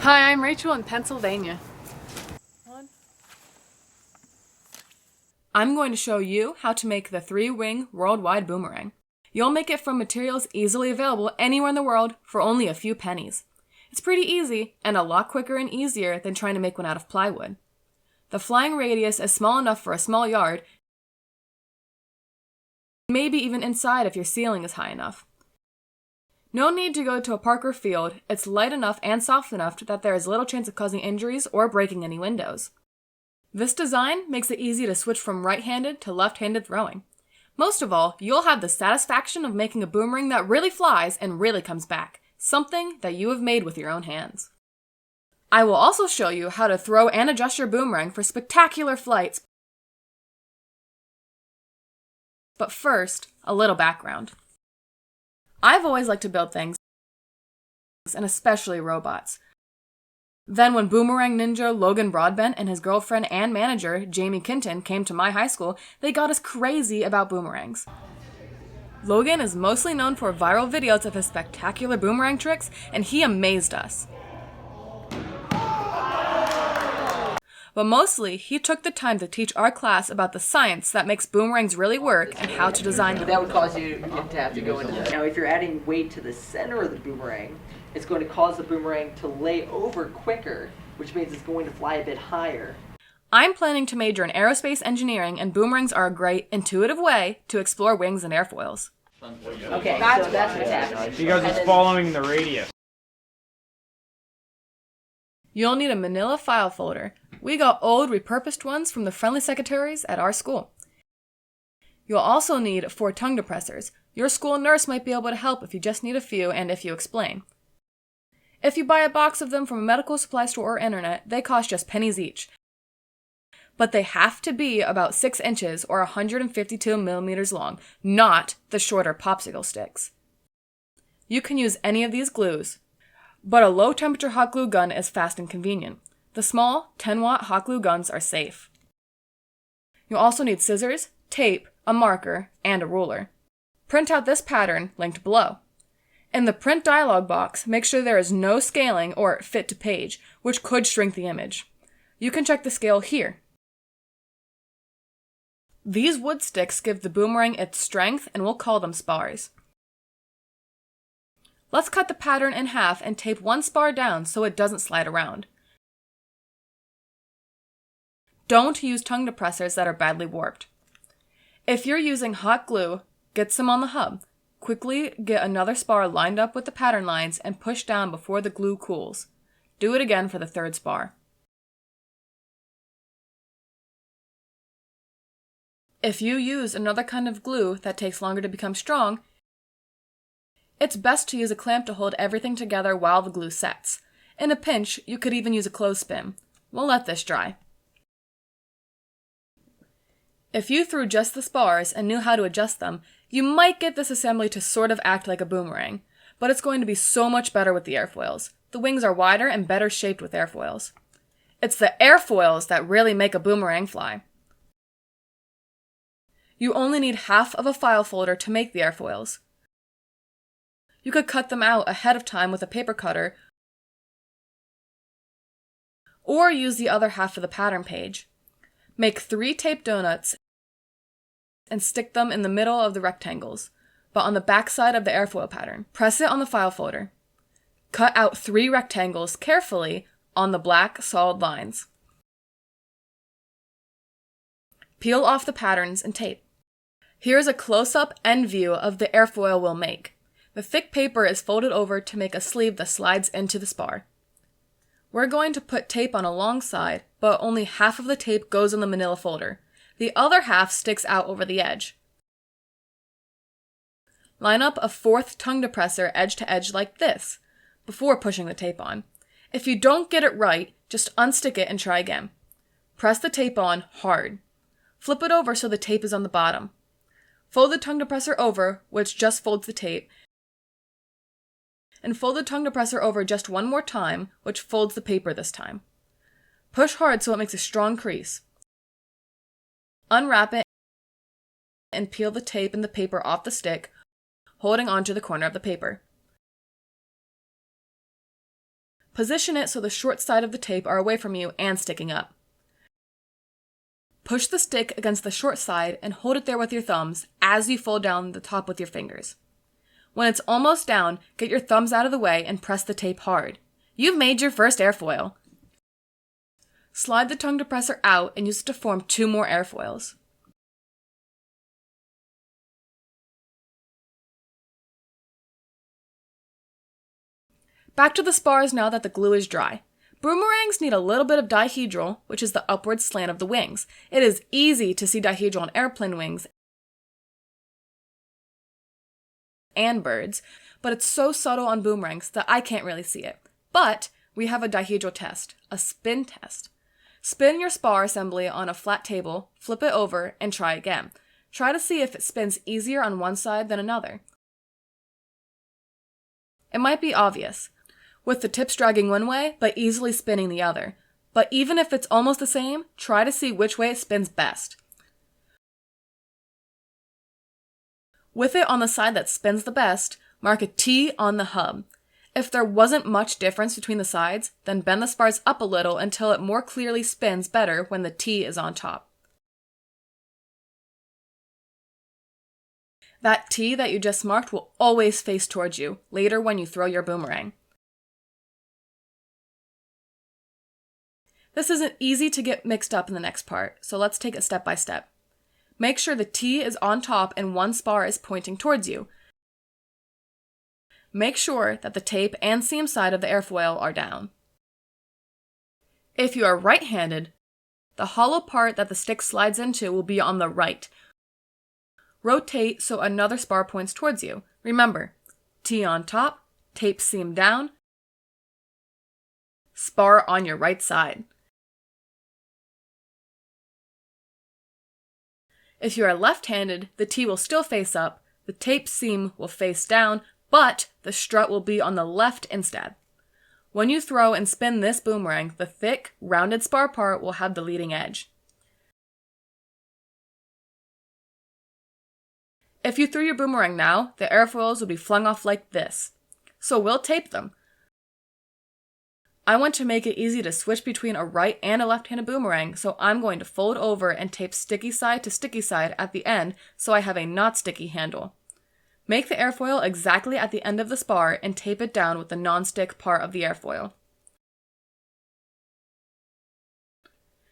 Hi, I'm Rachel in Pennsylvania. I'm going to show you how to make the 3-wing worldwide boomerang. You'll make it from materials easily available anywhere in the world for only a few pennies. It's pretty easy and a lot quicker and easier than trying to make one out of plywood. The flying radius is small enough for a small yard, maybe even inside if your ceiling is high enough. No need to go to a park or field. It's light enough and soft enough that there is little chance of causing injuries or breaking any windows. This design makes it easy to switch from right-handed to left-handed throwing. Most of all, you'll have the satisfaction of making a boomerang that really flies and really comes back, something that you have made with your own hands. I will also show you how to throw and adjust your boomerang for spectacular flights. But first, a little background. I've always liked to build things, and especially robots. Then when boomerang ninja Logan Broadbent and his girlfriend and manager, Jamie Kinton, came to my high school, they got us crazy about boomerangs. Logan is mostly known for viral videos of his spectacular boomerang tricks, and he amazed us. But mostly, he took the time to teach our class about the science that makes boomerangs really work and how to design them. That would cause you to have to go into that. Now, if you're adding weight to the center of the boomerang, it's going to cause the boomerang to lay over quicker, which means it's going to fly a bit higher. I'm planning to major in aerospace engineering, and boomerangs are a great, intuitive way to explore wings and airfoils. Okay, so that's what's happening. Because it's following the radius. You'll need a manila file folder. We got old repurposed ones from the friendly secretaries at our school. You'll also need 4 tongue depressors. Your school nurse might be able to help if you just need a few and if you explain. If you buy a box of them from a medical supply store or internet, they cost just pennies each. But they have to be about 6 inches or 152 millimeters long, not the shorter popsicle sticks. You can use any of these glues, but a low-temperature hot glue gun is fast and convenient. The small 10-watt hot glue guns are safe. You'll also need scissors, tape, a marker, and a ruler. Print out this pattern linked below. In the print dialog box, make sure there is no scaling or fit to page, which could shrink the image. You can check the scale here. These wood sticks give the boomerang its strength, and we'll call them spars. Let's cut the pattern in half and tape one spar down so it doesn't slide around. Don't use tongue depressors that are badly warped. If you're using hot glue, get some on the hub. Quickly get another spar lined up with the pattern lines and push down before the glue cools. Do it again for the 3rd spar. If you use another kind of glue that takes longer to become strong, it's best to use a clamp to hold everything together while the glue sets. In a pinch, you could even use a clothespin. We'll let this dry. If you threw just the spars and knew how to adjust them, you might get this assembly to sort of act like a boomerang, but it's going to be so much better with the airfoils. The wings are wider and better shaped with airfoils. It's the airfoils that really make a boomerang fly. You only need half of a file folder to make the airfoils. You could cut them out ahead of time with a paper cutter, or use the other half of the pattern page. Make 3 tape donuts and stick them in the middle of the rectangles, but on the back side of the airfoil pattern. Press it on the file folder. Cut out 3 rectangles carefully on the black solid lines. Peel off the patterns and tape. Here's a close-up end view of the airfoil we'll make. The thick paper is folded over to make a sleeve that slides into the spar. We're going to put tape on a long side, but only half of the tape goes on the manila folder. The other half sticks out over the edge. Line up a 4th tongue depressor edge to edge like this, before pushing the tape on. If you don't get it right, just unstick it and try again. Press the tape on hard. Flip it over so the tape is on the bottom. Fold the tongue depressor over, which just folds the tape, and fold the tongue depressor over just one more time, which folds the paper this time. Push hard so it makes a strong crease. Unwrap it and peel the tape and the paper off the stick, holding onto the corner of the paper. Position it so the short side of the tape are away from you and sticking up. Push the stick against the short side and hold it there with your thumbs as you fold down the top with your fingers. When it's almost down, get your thumbs out of the way and press the tape hard. You've made your first airfoil. Slide the tongue depressor out and use it to form 2 more airfoils. Back to the spars now that the glue is dry. Boomerangs need a little bit of dihedral, which is the upward slant of the wings. It is easy to see dihedral on airplane wings and birds, but it's so subtle on boomerangs that I can't really see it. But we have a dihedral test, a spin test. Spin your spar assembly on a flat table, flip it over, and try again. Try to see if it spins easier on one side than another. It might be obvious, with the tips dragging one way, but easily spinning the other. But even if it's almost the same, try to see which way it spins best. With it on the side that spins the best, mark a T on the hub. If there wasn't much difference between the sides, then bend the spars up a little until it more clearly spins better when the T is on top. That T that you just marked will always face towards you later when you throw your boomerang. This isn't easy to get mixed up in the next part, so let's take it step by step. Make sure the T is on top and one spar is pointing towards you. Make sure that the tape and seam side of the airfoil are down. If you are right-handed, the hollow part that the stick slides into will be on the right. Rotate so another spar points towards you. Remember, T on top, tape seam down, spar on your right side. If you are left-handed, the T will still face up, the tape seam will face down, but the strut will be on the left instead. When you throw and spin this boomerang, the thick, rounded spar part will have the leading edge. If you threw your boomerang now, the airfoils will be flung off like this. So we'll tape them. I want to make it easy to switch between a right and a left-handed boomerang, so I'm going to fold over and tape sticky side to sticky side at the end so I have a not sticky handle. Make the airfoil exactly at the end of the spar and tape it down with the non-stick part of the airfoil.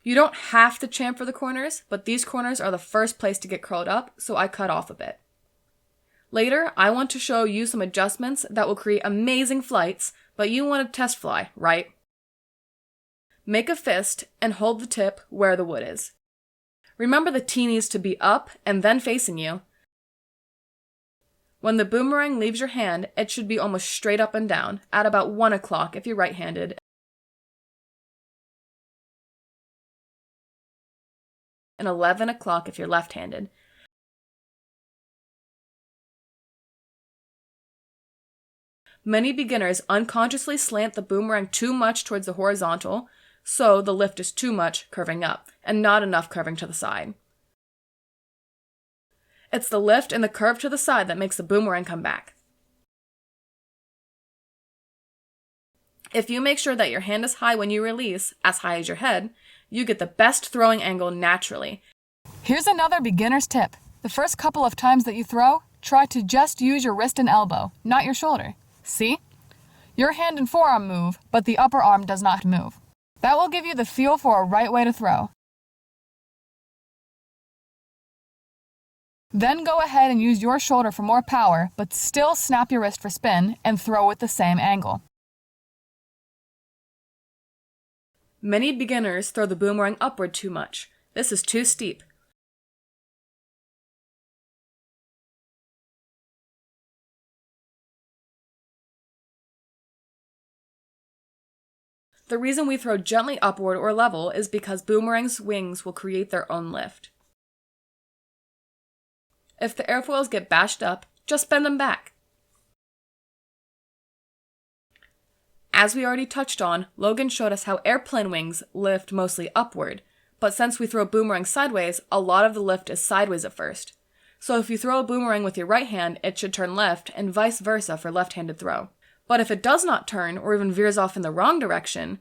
You don't have to chamfer the corners, but these corners are the first place to get curled up, so I cut off a bit. Later, I want to show you some adjustments that will create amazing flights, but you want to test fly, right? Make a fist and hold the tip where the wood is. Remember the T needs to be up and then facing you. When the boomerang leaves your hand, it should be almost straight up and down, at about 1 o'clock if you're right-handed, and 11 o'clock if you're left-handed. Many beginners unconsciously slant the boomerang too much towards the horizontal, so the lift is too much curving up, and not enough curving to the side. It's the lift and the curve to the side that makes the boomerang come back. If you make sure that your hand is high when you release, as high as your head, you get the best throwing angle naturally. Here's another beginner's tip. The first couple of times that you throw, try to just use your wrist and elbow, not your shoulder. See? Your hand and forearm move, but the upper arm does not move. That will give you the feel for a right way to throw. Then go ahead and use your shoulder for more power, but still snap your wrist for spin and throw with the same angle. Many beginners throw the boomerang upward too much. This is too steep. The reason we throw gently upward or level is because boomerangs' wings will create their own lift. If the airfoils get bashed up, just bend them back. As we already touched on, Logan showed us how airplane wings lift mostly upward, but since we throw boomerangs sideways, a lot of the lift is sideways at first. So if you throw a boomerang with your right hand, it should turn left, and vice versa for left-handed throw. But if it does not turn or even veers off in the wrong direction,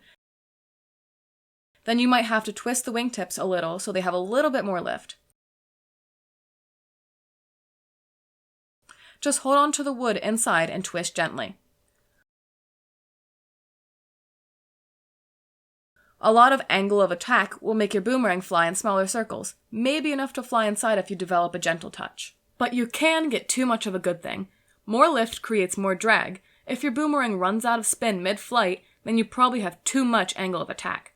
then you might have to twist the wingtips a little so they have a little bit more lift. Just hold on to the wood inside and twist gently. A lot of angle of attack will make your boomerang fly in smaller circles, maybe enough to fly inside if you develop a gentle touch. But you can get too much of a good thing. More lift creates more drag. If your boomerang runs out of spin mid-flight, then you probably have too much angle of attack.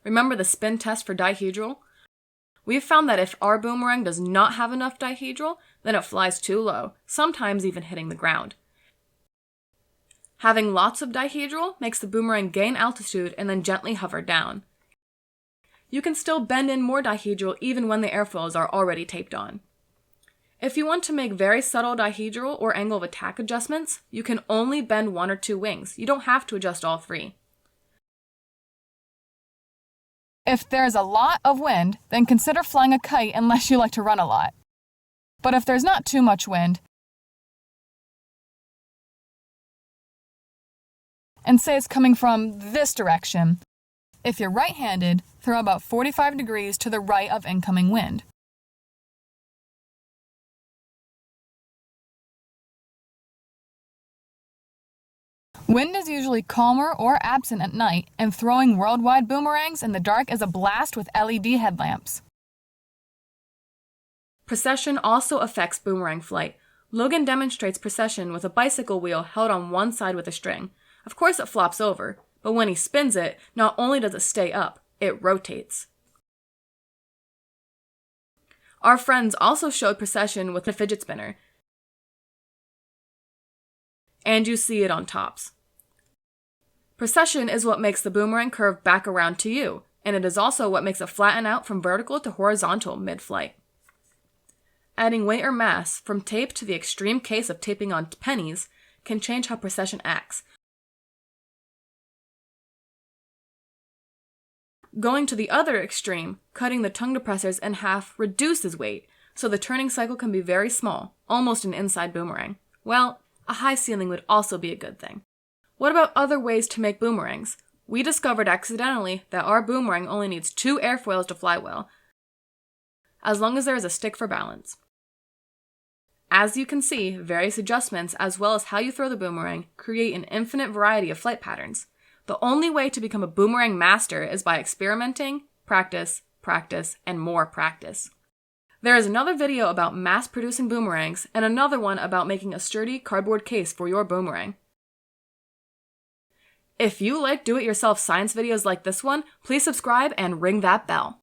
Remember the spin test for dihedral? We have found that if our boomerang does not have enough dihedral, then it flies too low, sometimes even hitting the ground. Having lots of dihedral makes the boomerang gain altitude and then gently hover down. You can still bend in more dihedral even when the airfoils are already taped on. If you want to make very subtle dihedral or angle of attack adjustments, you can only bend 1 or 2 wings. You don't have to adjust all 3. If there's a lot of wind, then consider flying a kite unless you like to run a lot. But if there's not too much wind, and say it's coming from this direction, if you're right-handed, throw about 45 degrees to the right of incoming wind. Wind is usually calmer or absent at night, and throwing worldwide boomerangs in the dark is a blast with LED headlamps. Precession also affects boomerang flight. Logan demonstrates precession with a bicycle wheel held on one side with a string. Of course it flops over, but when he spins it, not only does it stay up, it rotates. Our friends also showed precession with a fidget spinner, and you see it on tops. Precession is what makes the boomerang curve back around to you, and it is also what makes it flatten out from vertical to horizontal mid-flight. Adding weight or mass, from tape to the extreme case of taping on pennies, can change how precession acts. Going to the other extreme, cutting the tongue depressors in half reduces weight, so the turning cycle can be very small, almost an inside boomerang. Well, a high ceiling would also be a good thing. What about other ways to make boomerangs? We discovered accidentally that our boomerang only needs 2 airfoils to fly well, as long as there is a stick for balance. As you can see, various adjustments as well as how you throw the boomerang create an infinite variety of flight patterns. The only way to become a boomerang master is by experimenting, practice, practice, and more practice. There is another video about mass-producing boomerangs and another one about making a sturdy cardboard case for your boomerang. If you like do-it-yourself science videos like this one, please subscribe and ring that bell.